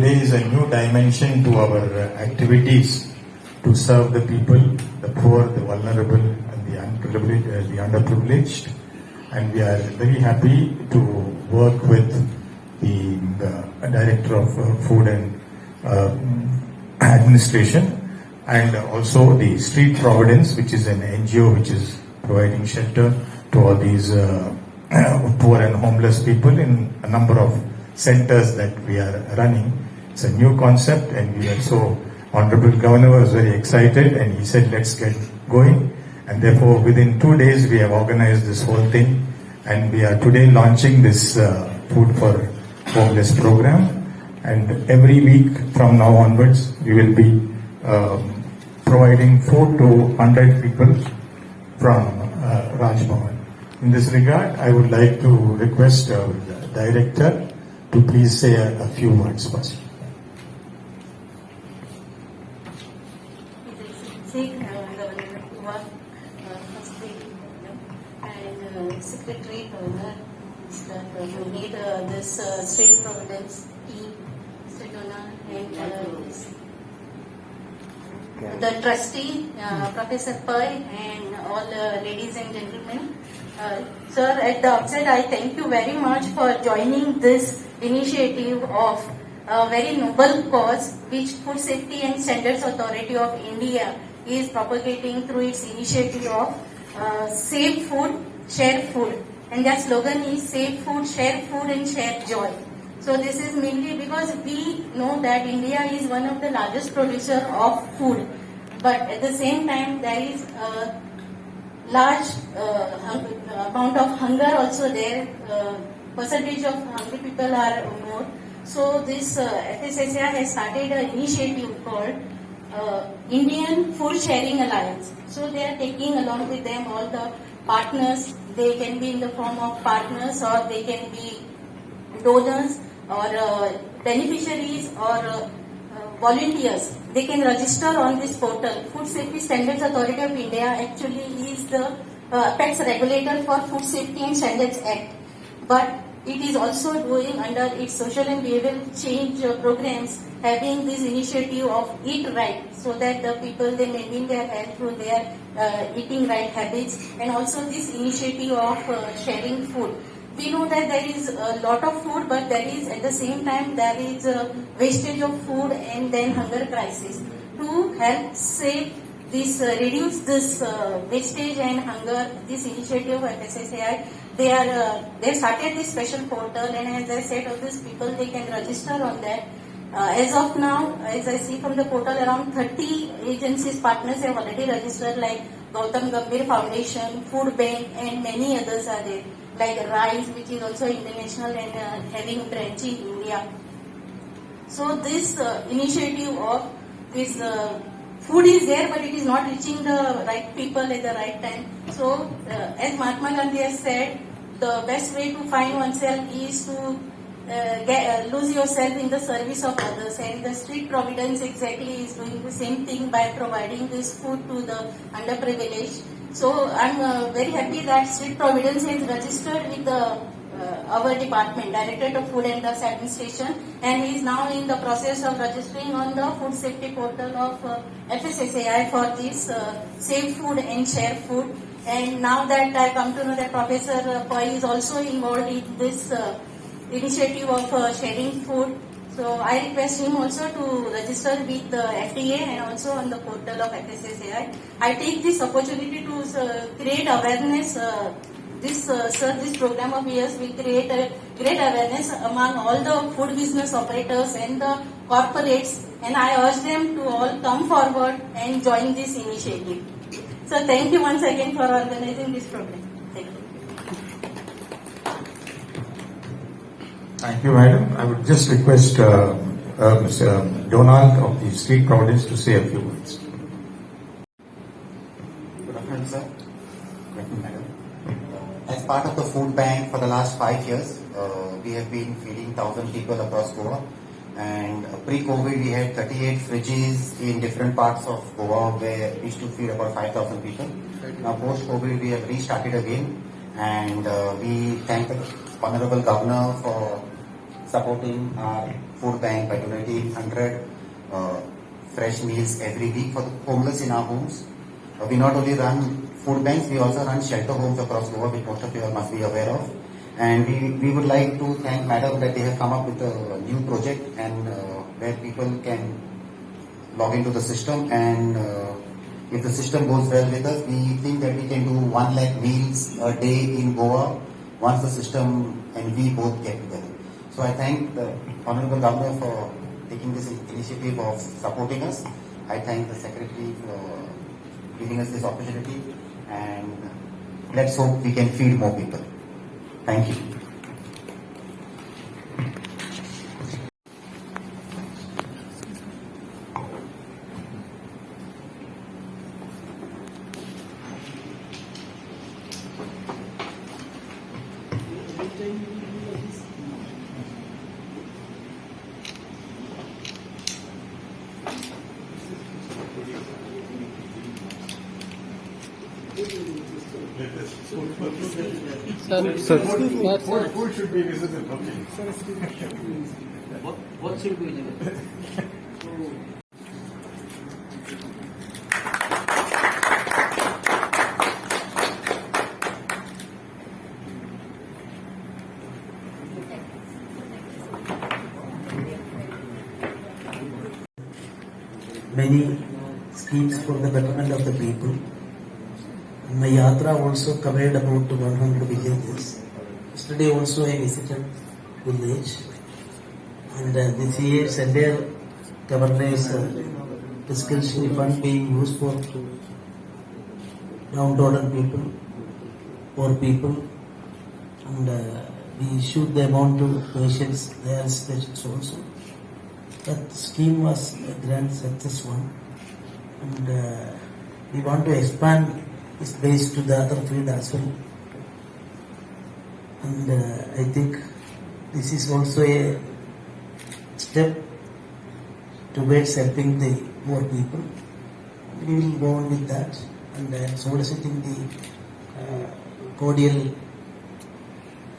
today is a new dimension to our activities to serve the people, the poor, the vulnerable, and the underprivileged. And we are very happy to work with the Director of Food and Administration, and also the Street Providence, which is an NGO which is providing shelter to all these poor and homeless people in a number of centers that we are running. It's a new concept, and we are so Honorable Governor was very excited, and he said, let's get going. And therefore, within 2 days, we have organized this whole thing, and we are today launching this Food for Homeless program. And every week from now onwards, we will be providing food to 100 people from Raj Bhavan. In this regard, I would like to request our Director to please say a few words first. And Secretary Governor, who made this State Providence team, Mr. Donald, and the trustee, Professor Pai, and all ladies and gentlemen. Sir, at the outset, I thank you very much for joining this initiative of a very noble cause which Food Safety and Standards Authority of India is propagating through its initiative of Save Food, Share Food. And their slogan is Save Food, Share Food and Share Joy. So this is mainly because we know that India is one of the largest producer of food. But at the same time, there is a large amount of hunger also there. Percentage of hungry people are more. So this FSSAI has started an initiative called Indian Food Sharing Alliance. So they are taking along with them all the partners. They can be in the form of partners, or they can be donors, or beneficiaries, or volunteers. They can register on this portal. Food Safety Standards Authority of India actually is the apex regulator for Food Safety and Standards Act. But it is also doing under its social and behavioral change programs, having this initiative of Eat Right, so that the people, they maintain their health through their eating right habits, and also this initiative of sharing food. We know that there is a lot of food, but there is at the same time there is wastage of food and then hunger crisis. To help save this, reduce this wastage and hunger, this initiative of FSSAI, they started this special portal, and as I said, of these people, they can register on that. As of now, as I see from the portal, around 30 agencies, partners have already registered, like Gautam Gambhir Foundation, Food Bank, and many others are there, like RISE, which is also international and having branch in India. So this initiative of this food is there, but it is not reaching the right people at the right time. So as Mahatma Gandhi has said, the best way to find oneself is to lose yourself in the service of others, and the Street Providence exactly is doing the same thing by providing this food to the underprivileged. So I'm very happy that Street Providence has registered with our department, Directorate of Food and Drugs Administration, and is now in the process of registering on the food safety portal of FSSAI for this Save Food and Share Food. And now that I come to know that Professor Pai is also involved in this initiative of sharing food, so I request him also to register with the FDA and also on the portal of FSSAI. I take this opportunity to create awareness. This program of yours will create a great awareness among all the food business operators and the corporates, and I urge them to all come forward and join this initiative. So thank you once again for organizing this program. Thank you. Thank you, madam. I would just request Mr. Donald of the Street Providence to say a few words. Good afternoon, sir. Good afternoon, madam. As part of the food bank for the last 5 years, we have been feeding 1,000 people across Goa. And pre-COVID, we had 38 fridges in different parts of Goa where we used to feed about 5,000 people. Now, post-COVID, we have restarted again, and we thank the Honorable Governor for supporting our food bank by donating 100 fresh meals every week for the homeless in our homes. We not only run food banks, we also run shelter homes across Goa, which most of you all must be aware of. And we would like to thank Madam that they have come up with a new project and where people can log into the system, and if the system goes well with us, we think that we can do 1 lakh meals a day in Goa once the system and we both get together. So I thank the Honorable Governor for taking this initiative of supporting us. I thank the Secretary for giving us this opportunity, and let's hope we can feed more people. Thank you. Food should be visible. What should be visible? Many schemes for the betterment of the people. My yatra also covered about 100 villages. Yesterday also I visited village, and this year's entire governor's discretionary fund being used for downtrodden people, poor people, and we issued the amount to patients, their patients also. That scheme was a grand success one, and we want to expand this base to the other field as well. And I think this is also a step towards helping the poor people. We will go on with that, and soliciting the cordial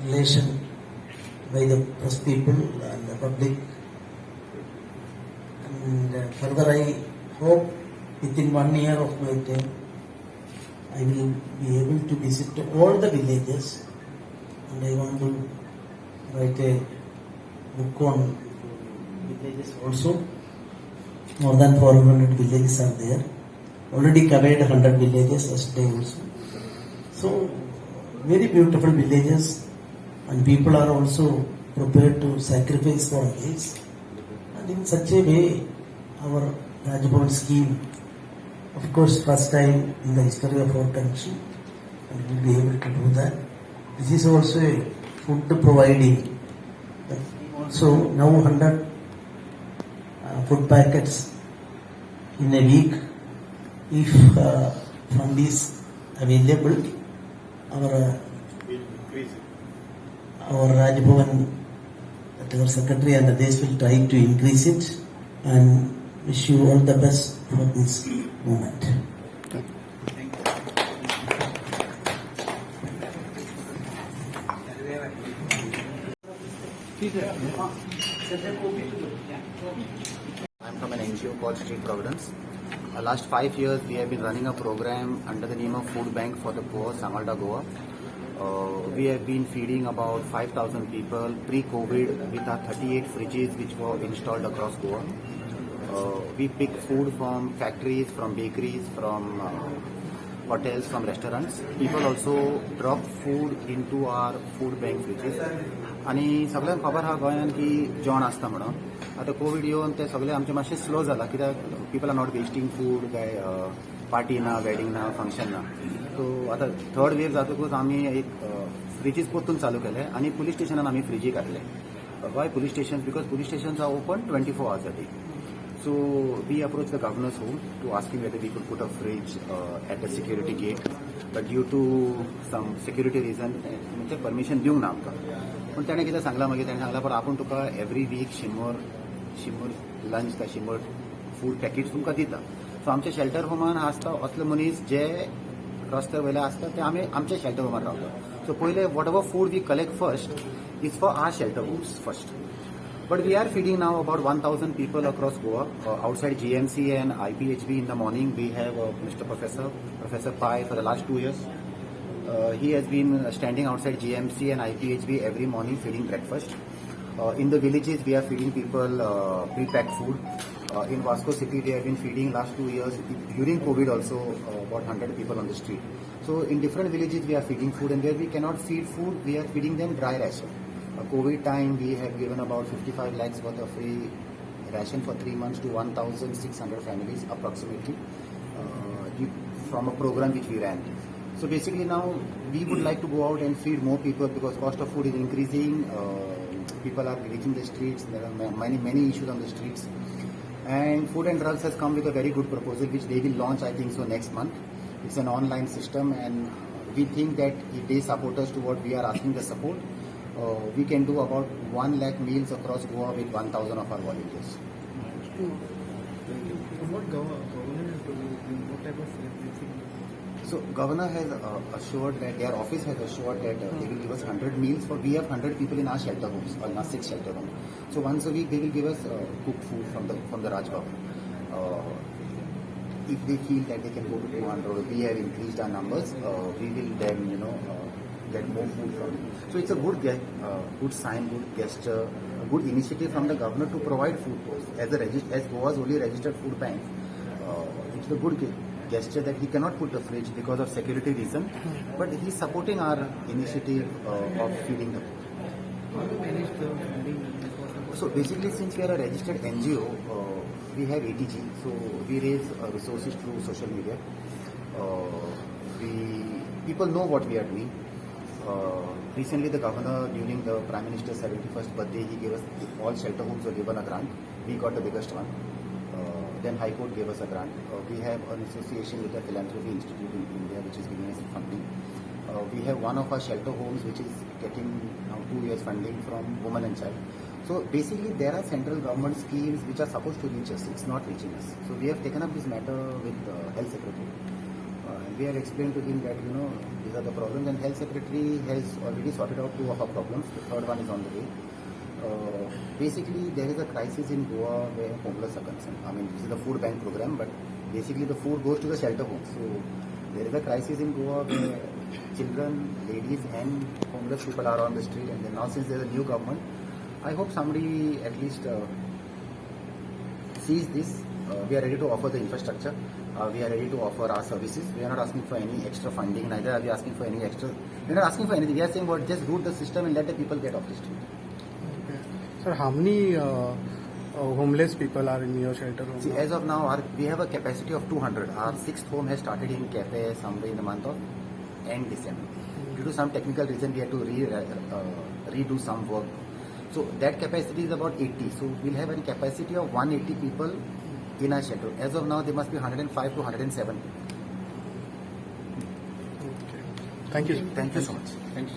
relation by the press people and the public. And further, I hope within 1 year of my term, I will be able to visit all the villages, and I want to write a book on villages also. More than 400 villages are there. Already covered 100 villages yesterday also. So, very beautiful villages, and people are also prepared to sacrifice for others. And in such a way, our Rajbhavan scheme, of course, first time in the history of our country, and we will be able to do that. This is also a food providing. Also, now 100 food packets in a week. If fund is available, our Rajbhavan, our secretary and others will try to increase it, and wish you all the best for this moment. I'm from an NGO called Street Providence. Last 5 years, we have been running a program under the name of Food Bank for the Poor, Samalda, Goa. We have been feeding about 5,000 people pre-COVID with our 38 fridges which were installed across Goa. We pick food from factories, from bakeries, from hotels, from restaurants. People also drop food into our food bank fridges. आणि सगळ्यांक खबर आहा गोंयान की जेवण आसता म्हणून. आतां कोविड येवन ते सगळे आमचे मातशें स्लो जाला, कित्याक people are not wasting food, काय पार्टी ना, वेडिंग ना, फंक्शन ना. सो आतां थर्ड वेव जातकूच आमी एक फ्रिजीस परतून चालू केले, आनी पुलीस स्टेशनान आमी फ्रिजी घातले. Why police station? Because police stations are open 24 hours a day. So we approached the governor's home to ask him whether we could put a fridge at the security gate, but due to some security reason, म्हणजे permission दिवंक ना आमकां. पूण ताणें कितें सांगलां मागीर, ताणें सांगलां पण आपूण तुका एवरी वीक 100 लंच काय 100 फूड पॅकेट्स तुमकां दिता. सो आमच्या शेल्टर होमान आसता असले मनीस जे रस्त्या वयले आसता ते आमी आमच्या शेल्टर होमान रावता. सो पयले whatever food we collect first is for our shelter homes first. But we are feeding now about 1,000 people across Goa. Outside GMC and IPHB in the morning, we have Mr. Professor Pai for the last 2 years. He has been standing outside GMC and IPHB every morning feeding breakfast. In the villages, we are feeding people pre-packed food. In Vasco City, we have been feeding last 2 years. During COVID also, about 100 people on the street. So in different villages, we are feeding food, and where we cannot feed food, we are feeding them dry ration. COVID time, we have given about 55 lakhs worth of free ration for 3 months to 1,600 families approximately from a program which we ran. So basically now we would like to go out and feed more people because cost of food is increasing. People are reaching the streets. There are many issues on the streets. And Food and Drugs has come with a very good proposal which they will launch, I think so, next month. It's an online system, and we think that if they support us to what we are asking the support, we can do about 1 lakh meals across Goa with 1,000 of our volunteers. What governor is doing? What type of everything? So governor has assured that their office has assured that they will give us 100 meals. For we have 100 people in our shelter homes, or in our 6 shelter homes. So once a week they will give us cooked food from the Raj Bhavan. If they feel that they can go to 200, we have increased our numbers. We will then get more food from them. So it's a good sign, good gesture, a good initiative from the governor to provide food as Goa's only registered food bank. It's a good gesture that he cannot put the fridge because of security reason, but he's supporting our initiative of feeding the poor. How to manage the funding? So basically, since we are a registered NGO, we have ATG, so we raise resources through social media. People know what we are doing. Recently, the governor, during the Prime Minister's 71st birthday, he gave us, all shelter homes were given a grant. We got the biggest one. Then High Court gave us a grant. We have an association with the Philanthropy Institute in India, which is giving us funding. We have one of our shelter homes, which is getting now 2 years funding from Women and Child. So basically, there are central government schemes which are supposed to reach us. It's not reaching us. So we have taken up this matter with the Health Secretary. We have explained to him that, these are the problems, and Health Secretary has already sorted out 2 of our problems. The third one is on the way. Basically, there is a crisis in Goa where homeless are concerned. I mean, this is the food bank program, but basically the food goes to the shelter homes. So there is a crisis in Goa where children, ladies, and homeless people are on the street. And then now, since there is a new government, I hope somebody at least sees this. We are ready to offer the infrastructure. We are ready to offer our services. We are not asking for any extra funding. Neither are we asking for any extra. We are not asking for anything. We are saying, just root the system and let the people get off the street. Sir, how many homeless people are in your shelter room? See, as of now, we have a capacity of 200. Our 6th home has started in Cafe somewhere in the month of end December. Due to some technical reason, we had to redo some work. So that capacity is about 80. So we'll have a capacity of 180 people in our shelter. As of now, there must be 105 to 107. Okay. Thank you, sir. Thank you so much. Thank you.